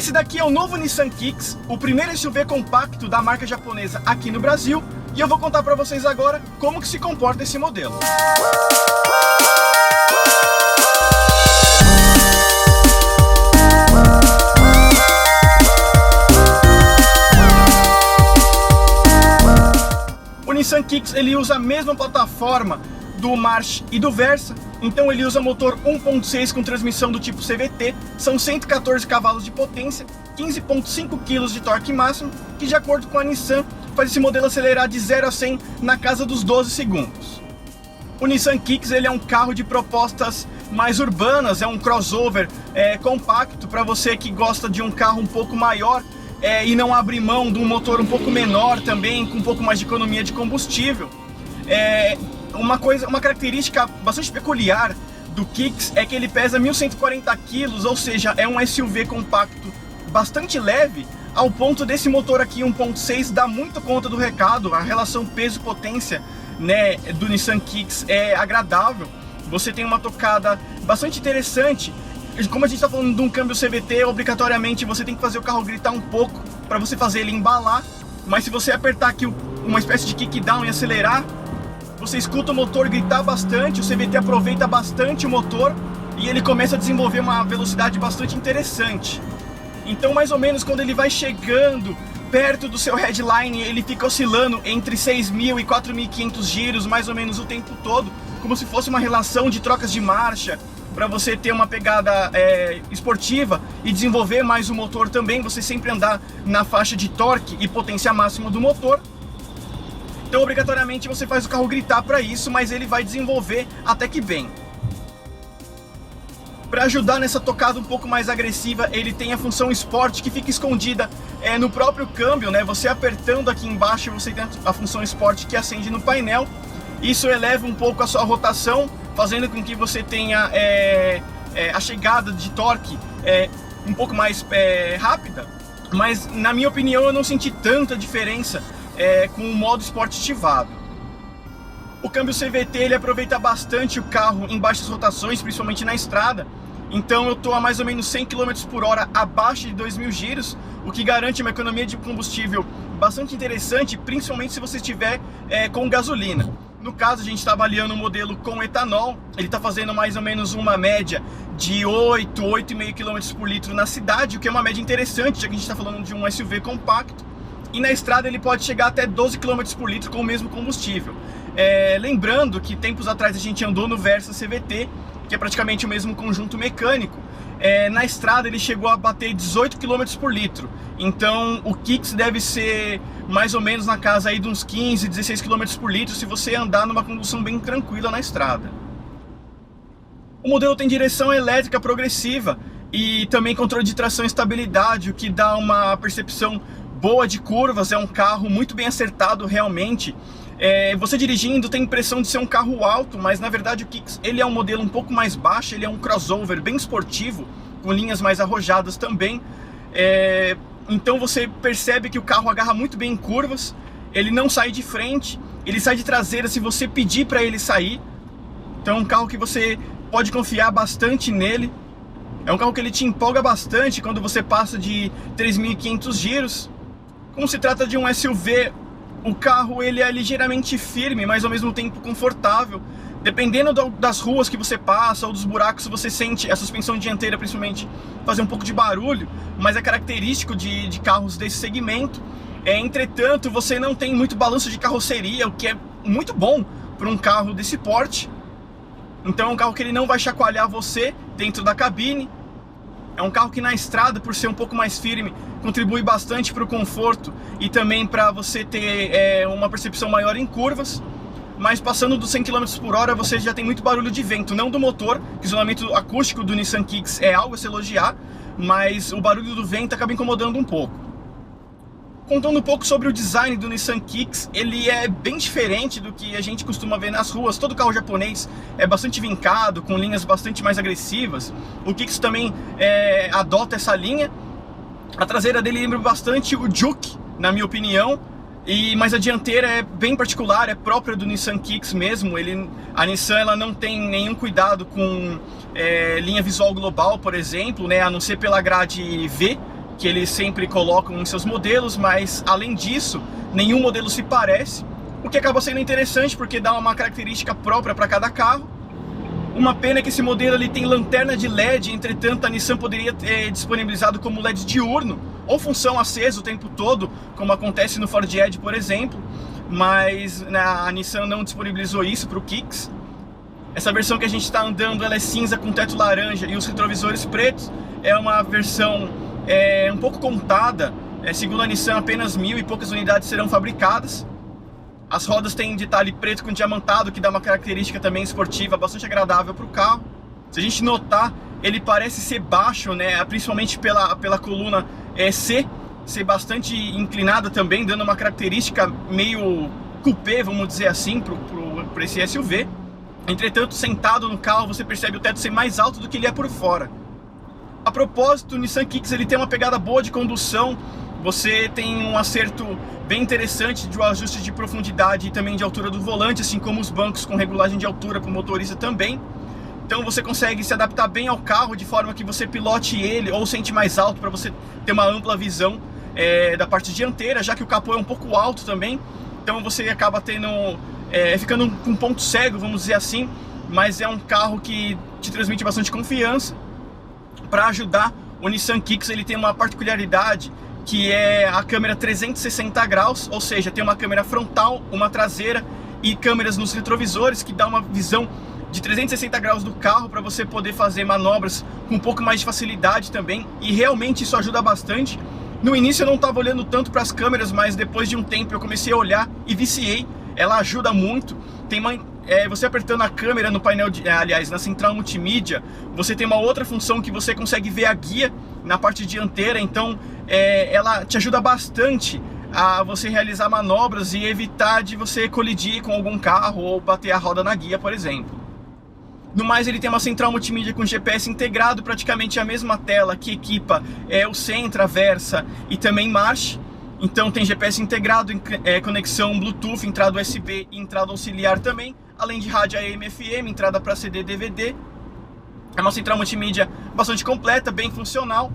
Esse daqui é o novo Nissan Kicks, o primeiro SUV compacto da marca japonesa aqui no Brasil, e eu vou contar para vocês agora como que se comporta esse modelo. O Nissan Kicks ele usa a mesma plataforma do March e do Versa, então ele usa motor 1.6 com transmissão do tipo CVT, são 114 cavalos de potência, 15.5 kg de torque máximo, que de acordo com a Nissan faz esse modelo acelerar de 0 a 100 na casa dos 12 segundos. O Nissan Kicks ele é um carro de propostas mais urbanas, é um crossover compacto para você que gosta de um carro um pouco maior e não abre mão de um motor um pouco menor também, com um pouco mais de economia de combustível. Uma característica bastante peculiar do Kicks é que ele pesa 1.140 kg, ou seja, é um SUV compacto bastante leve, ao ponto desse motor aqui 1.6 dar muito conta do recado. A relação peso-potência, né, do Nissan Kicks é agradável, você tem uma tocada bastante interessante. Como a gente está falando de um câmbio CVT, obrigatoriamente você tem que fazer o carro gritar um pouco para você fazer ele embalar, mas se você apertar aqui uma espécie de kickdown e acelerar, você escuta o motor gritar bastante, o CVT aproveita bastante o motor e ele começa a desenvolver uma velocidade bastante interessante. Então, mais ou menos, quando ele vai chegando perto do seu headline, ele fica oscilando entre 6.000 e 4.500 giros, mais ou menos o tempo todo, como se fosse uma relação de trocas de marcha, para você ter uma pegada esportiva e desenvolver mais o motor também, você sempre andar na faixa de torque e potência máxima do motor. Então, obrigatoriamente, você faz o carro gritar para isso, mas ele vai desenvolver até que bem. Para ajudar nessa tocada um pouco mais agressiva, ele tem a função Sport, que fica escondida no próprio câmbio, né? Você apertando aqui embaixo, você tem a função Sport que acende no painel. Isso eleva um pouco a sua rotação, fazendo com que você tenha a chegada de torque um pouco mais rápida. Mas, na minha opinião, eu não senti tanta diferença com o modo Sport ativado. O câmbio CVT ele aproveita bastante o carro em baixas rotações, principalmente na estrada. Então eu estou a mais ou menos 100 km por hora abaixo de 2.000 giros, o que garante uma economia de combustível bastante interessante, principalmente se você estiver com gasolina. No caso, a gente está avaliando o modelo com etanol, ele está fazendo mais ou menos uma média de 8,5 km por litro na cidade, o que é uma média interessante, já que a gente está falando de um SUV compacto. E na estrada ele pode chegar até 12 km por litro com o mesmo combustível. Lembrando que tempos atrás a gente andou no Versa CVT, que é praticamente o mesmo conjunto mecânico. Na estrada ele chegou a bater 18 km por litro. Então o Kicks deve ser mais ou menos na casa aí de uns 15, 16 km por litro se você andar numa condução bem tranquila na estrada. O modelo tem direção elétrica progressiva e também controle de tração e estabilidade, o que dá uma percepção boa de curvas. É um carro muito bem acertado realmente. Você dirigindo tem a impressão de ser um carro alto, mas na verdade o Kicks ele é um modelo um pouco mais baixo, ele é um crossover bem esportivo, com linhas mais arrojadas também. Então você percebe que o carro agarra muito bem em curvas, ele não sai de frente, ele sai de traseira se você pedir para ele sair. Então é um carro que você pode confiar bastante nele. É um carro que ele te empolga bastante quando você passa de 3.500 giros. Como se trata de um SUV, o carro ele é ligeiramente firme, mas ao mesmo tempo confortável. Dependendo das ruas que você passa ou dos buracos, você sente a suspensão dianteira principalmente fazer um pouco de barulho, mas é característico de carros desse segmento. Entretanto, você não tem muito balanço de carroceria, o que é muito bom para um carro desse porte. Então é um carro que ele não vai chacoalhar você dentro da cabine. É um carro que na estrada, por ser um pouco mais firme, contribui bastante para o conforto e também para você ter uma percepção maior em curvas. Mas passando dos 100 km por hora você já tem muito barulho de vento, não do motor, que o isolamento acústico do Nissan Kicks é algo a se elogiar, mas o barulho do vento acaba incomodando um pouco. Contando um pouco sobre o design do Nissan Kicks, ele é bem diferente do que a gente costuma ver nas ruas. Todo carro japonês é bastante vincado, com linhas bastante mais agressivas. O Kicks também adota essa linha. A traseira dele lembra bastante o Juke, na minha opinião. Mas a dianteira é bem particular, é própria do Nissan Kicks mesmo. A Nissan ela não tem nenhum cuidado com linha visual global, por exemplo, né, a não ser pela grade V, que eles sempre colocam em seus modelos, mas além disso, nenhum modelo se parece, o que acaba sendo interessante porque dá uma característica própria para cada carro. Uma pena é que esse modelo ele tem lanterna de LED, entretanto a Nissan poderia ter disponibilizado como LED diurno, ou função acesa o tempo todo, como acontece no Ford Edge, por exemplo, mas a Nissan não disponibilizou isso para o Kicks. Essa versão que a gente está andando, ela é cinza com teto laranja e os retrovisores pretos. É uma versão um pouco contada, segundo a Nissan apenas 1000 e poucas unidades serão fabricadas. As rodas têm detalhe preto com diamantado, que dá uma característica também esportiva bastante agradável para o carro. Se a gente notar, ele parece ser baixo, né? Principalmente pela coluna C, ser bastante inclinada também, dando uma característica meio coupé, vamos dizer assim, para esse SUV. Entretanto, sentado no carro, você percebe o teto ser mais alto do que ele é por fora. A propósito, o Nissan Kicks ele tem uma pegada boa de condução. Você tem um acerto bem interessante de um ajuste de profundidade e também de altura do volante, assim como os bancos com regulagem de altura para o motorista também. Então você consegue se adaptar bem ao carro de forma que você pilote ele ou sente mais alto para você ter uma ampla visão da parte dianteira, já que o capô é um pouco alto também. Então você acaba ficando com um ponto cego, vamos dizer assim, mas é um carro que te transmite bastante confiança. Para ajudar, o Nissan Kicks ele tem uma particularidade que é a câmera 360 graus, ou seja, tem uma câmera frontal, uma traseira e câmeras nos retrovisores que dá uma visão de 360 graus do carro para você poder fazer manobras com um pouco mais de facilidade também, e realmente isso ajuda bastante. No início eu não estava olhando tanto para as câmeras, mas depois de um tempo eu comecei a olhar e viciei. Ela ajuda muito. Você apertando a câmera no painel, aliás, na central multimídia, você tem uma outra função que você consegue ver a guia na parte dianteira, então ela te ajuda bastante a você realizar manobras e evitar de você colidir com algum carro ou bater a roda na guia, por exemplo. No mais, ele tem uma central multimídia com GPS integrado, praticamente a mesma tela que equipa o Sentra, Versa e também March. Então tem GPS integrado, conexão Bluetooth, entrada USB e entrada auxiliar também, além de rádio AM, FM, entrada para CD, DVD. É uma central multimídia bastante completa, bem funcional.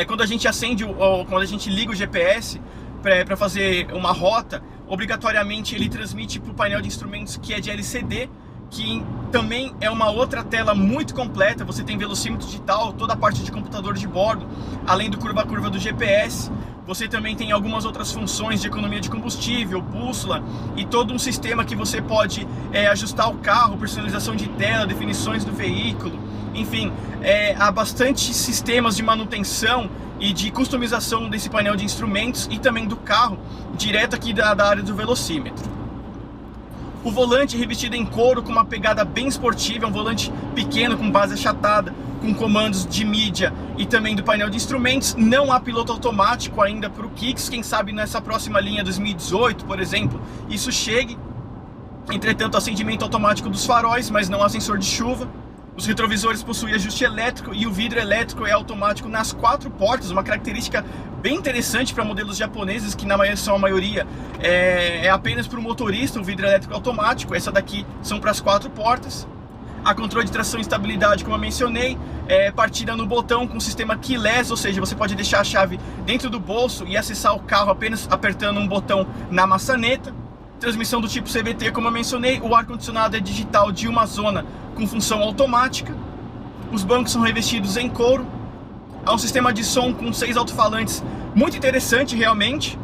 Quando a gente acende ou quando a gente liga o GPS para fazer uma rota, obrigatoriamente ele transmite para o painel de instrumentos que é de LCD, que também é uma outra tela muito completa. Você tem velocímetro digital, toda a parte de computador de bordo, além do curva-curva do GPS. Você também tem algumas outras funções de economia de combustível, bússola e todo um sistema que você pode ajustar o carro, personalização de tela, definições do veículo. Enfim, há bastante sistemas de manutenção e de customização desse painel de instrumentos e também do carro, direto aqui da área do velocímetro. O volante revestido em couro com uma pegada bem esportiva, é um volante pequeno com base achatada, com comandos de mídia e também do painel de instrumentos. Não há piloto automático ainda para o Kicks, quem sabe nessa próxima linha 2018, por exemplo, isso chegue. Entretanto, acendimento automático dos faróis, mas não há sensor de chuva. Os retrovisores possuem ajuste elétrico e o vidro elétrico é automático nas 4 portas, uma característica bem interessante para modelos japoneses, que na maioria é apenas para o motorista, o vidro elétrico automático. Essa daqui são para as 4 portas. A controle de tração e estabilidade, como eu mencionei, partida no botão com sistema keyless, ou seja, você pode deixar a chave dentro do bolso e acessar o carro apenas apertando um botão na maçaneta. Transmissão do tipo CVT, como eu mencionei. O ar-condicionado é digital de uma zona com função automática. Os bancos são revestidos em couro. Há um sistema de som com 6 alto-falantes muito interessante realmente.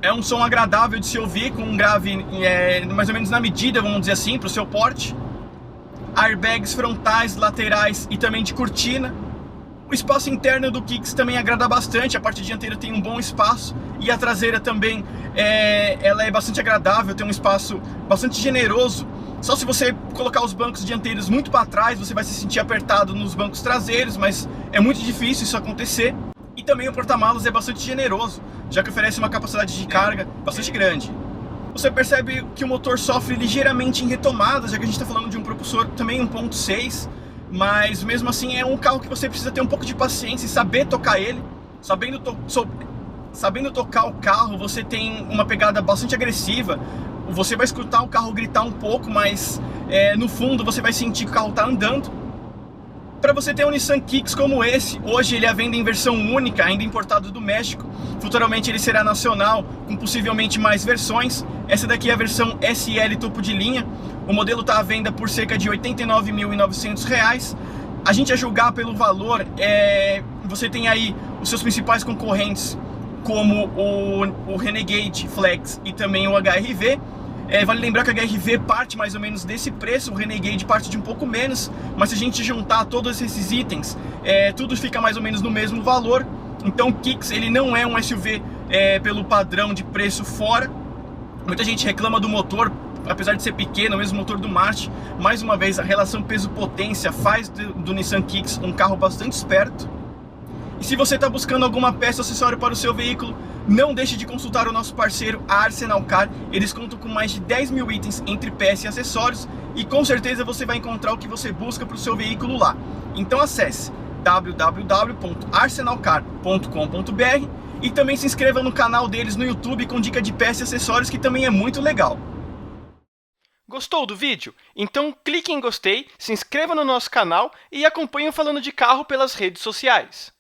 É um som agradável de se ouvir, com um grave mais ou menos na medida, vamos dizer assim, para o seu porte. Airbags frontais, laterais e também de cortina. O espaço interno do Kicks também agrada bastante. A parte dianteira tem um bom espaço e a traseira também ela é bastante agradável, tem um espaço bastante generoso. Só se você colocar os bancos dianteiros muito para trás, você vai se sentir apertado nos bancos traseiros, mas é muito difícil isso acontecer. E também o porta-malas é bastante generoso, já que oferece uma capacidade de carga bastante grande. Você percebe que o motor sofre ligeiramente em retomadas, já que a gente está falando de um propulsor também 1.6, mas mesmo assim é um carro que você precisa ter um pouco de paciência e saber tocar ele. Sabendo tocar o carro, você tem uma pegada bastante agressiva. Você vai escutar o carro gritar um pouco, mas no fundo você vai sentir que o carro está andando. para você ter um Nissan Kicks como esse, hoje ele é à venda em versão única, ainda importado do México. Futuramente ele será nacional, com possivelmente mais versões. Essa daqui é a versão SL topo de linha. O modelo está à venda por cerca de R$ 89.900. A gente a julgar pelo valor, você tem aí os seus principais concorrentes, como o Renegade Flex e também o HR-V. Vale lembrar que a HR-V parte mais ou menos desse preço, o Renegade parte de um pouco menos, mas se a gente juntar todos esses itens, tudo fica mais ou menos no mesmo valor. Então o Kicks ele não é um SUV pelo padrão de preço fora. Muita gente reclama do motor, apesar de ser pequeno, o mesmo motor do March. Mais uma vez, a relação peso-potência faz do Nissan Kicks um carro bastante esperto. E se você está buscando alguma peça ou acessório para o seu veículo, não deixe de consultar o nosso parceiro, a Arsenal Car. Eles contam com mais de 10 mil itens entre peças e acessórios e com certeza você vai encontrar o que você busca para o seu veículo lá. Então acesse www.arsenalcar.com.br e também se inscreva no canal deles no YouTube com dica de peças e acessórios, que também é muito legal. Gostou do vídeo? Então clique em gostei, se inscreva no nosso canal e acompanhe o Falando de Carro pelas redes sociais.